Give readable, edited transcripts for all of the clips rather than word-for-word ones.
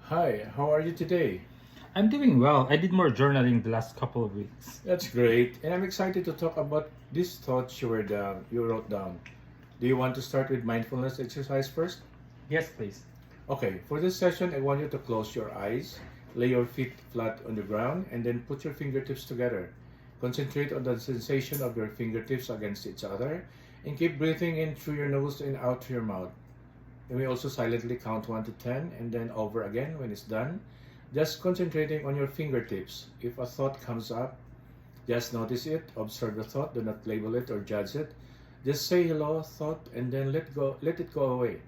Hi, how are you today? I'm doing well. I did more journaling the last couple of weeks. That's great, and I'm excited to talk about these thoughts you wrote down. Do you want to start with mindfulness exercise first? Yes, please. Okay, for this session, I want you to close your eyes, lay your feet flat on the ground, and then put your fingertips together. Concentrate on the sensation of your fingertips against each other, and keep breathing in through your nose and out through your mouth. You may also silently count 1 to 10 and then over again when it's done. Just concentrating on your fingertips. If a thought comes up, just notice it, observe the thought, do not label it or judge it. Just say hello, thought, and then let it go away.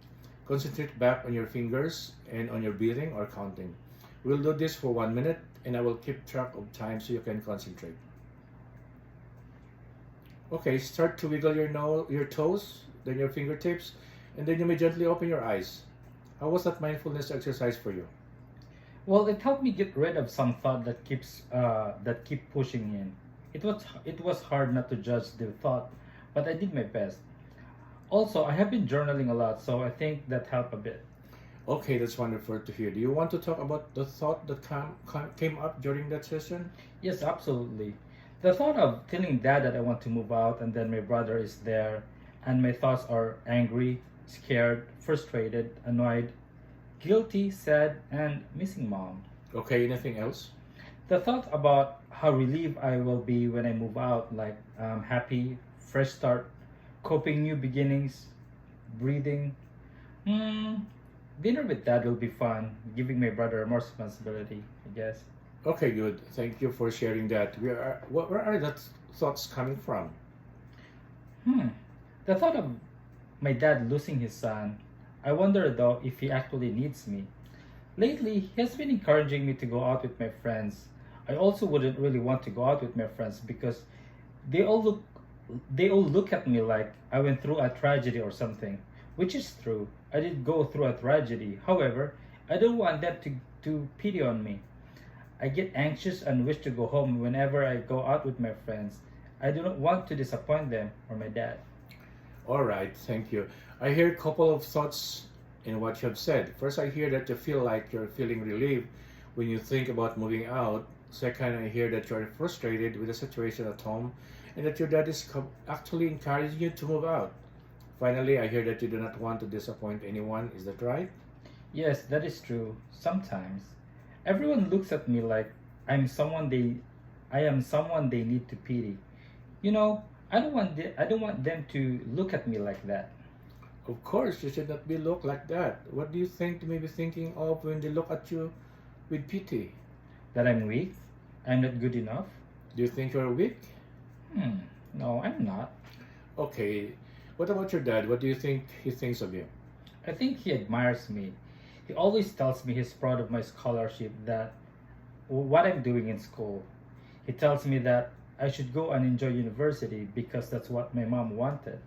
Concentrate back on your fingers and on your breathing or counting. We'll do this for 1 minute and I will keep track of time so you can concentrate. Okay, start to wiggle your toes, then your fingertips, and then you may gently open your eyes. How was that mindfulness exercise for you? Well, it helped me get rid of some thought that keep pushing in. It was hard not to judge the thought, but I did my best. Also, I have been journaling a lot, so I think that helped a bit. Okay, that's wonderful to hear. Do you want to talk about the thought that came up during that session? Yes, absolutely. The thought of telling dad that I want to move out and then my brother is there and my thoughts are angry, scared, frustrated, annoyed, guilty, sad, and missing mom. Okay, anything else? The thought about how relieved I will be when I move out, like happy, fresh start, coping new beginnings, breathing. Hmm, dinner with dad will be fun, giving my brother more responsibility, I guess. Okay, good. Thank you for sharing that. Where are the thoughts coming from? Hmm. The thought of my dad losing his son, I wonder though if he actually needs me. Lately, he has been encouraging me to go out with my friends. I also wouldn't really want to go out with my friends because they all look they all look at me like I went through a tragedy or something, which is true. I did go through a tragedy. However, I don't want them to pity on me. I get anxious and wish to go home whenever I go out with my friends. I do not want to disappoint them or my dad. All right, thank you. I hear a couple of thoughts in what you have said. First, I hear that you feel like you're feeling relieved when you think about moving out. Second, I hear that you're frustrated with the situation at home and that your dad is actually encouraging you to move out. Finally, I hear that you do not want to disappoint anyone. Is that right? Yes, that is true. Sometimes everyone looks at me like I'm someone they I am someone they need to pity. You know, I don't want them to look at me like that. Of course, you should not be looked like that. What do you think they may be thinking of when they look at you with pity? That I'm weak, I'm not good enough. Do you think you're weak? Hmm. No, I'm not. Okay. What about your dad? What do you think he thinks of you? I think he admires me. He always tells me he's proud of my scholarship, that what I'm doing in school. He tells me that I should go and enjoy university because that's what my mom wanted.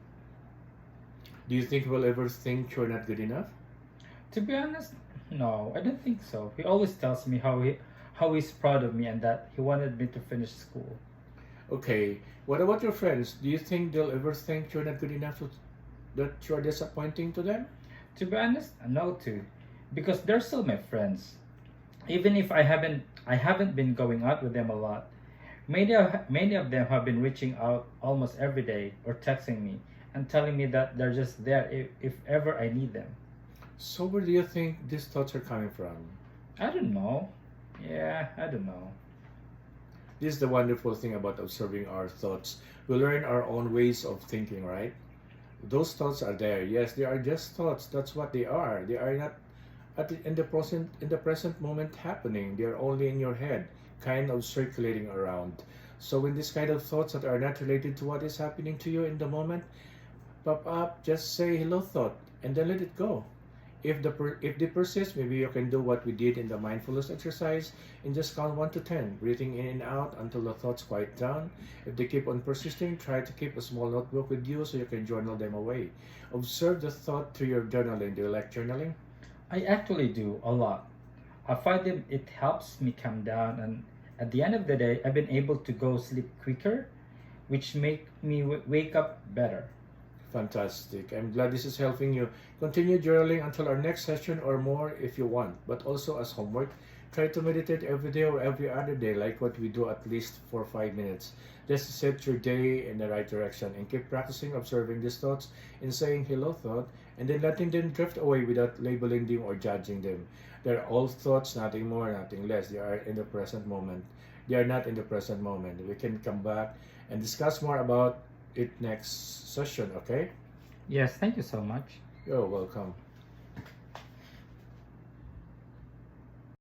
Do you think he will ever think you're not good enough? To be honest, no, I don't think so. He always tells me how he's proud of me and that he wanted me to finish school. Okay. What about your friends? Do you think they'll ever think you're not good enough that you're disappointing to them? To be honest, no too, because they're still my friends. Even if I haven't been going out with them a lot. Many of them have been reaching out almost every day or texting me and telling me that they're just there if ever I need them. So where do you think these thoughts are coming from? I don't know. Yeah, I don't know. This is the wonderful thing about observing our thoughts. We learn our own ways of thinking, right? Those thoughts are there. Yes, they are just thoughts. That's what they are. They are not in the present moment happening. They are only in your head, kind of circulating around. So when these kind of thoughts that are not related to what is happening to you in the moment pop up, just say hello thought and then let it go. If they persist, maybe you can do what we did in the mindfulness exercise and just count 1 to 10, breathing in and out until the thoughts quiet down. If they keep on persisting, try to keep a small notebook with you so you can journal them away. Observe the thought through your journaling. Do you like journaling? I actually do a lot. I find it helps me calm down, and at the end of the day, I've been able to go sleep quicker, which make me wake up better. Fantastic. I'm glad this is helping you. Continue journaling until our next session or more if you want. But also as homework, try to meditate every day or every other day, like what we do at least for 5 minutes. Just to set your day in the right direction and keep practicing observing these thoughts and saying hello thought and then letting them drift away without labeling them or judging them. They're all thoughts, nothing more, nothing less. They are in the present moment. They are not in the present moment. We can come back and discuss more about it next session, okay? Yes, thank you so much. You're welcome.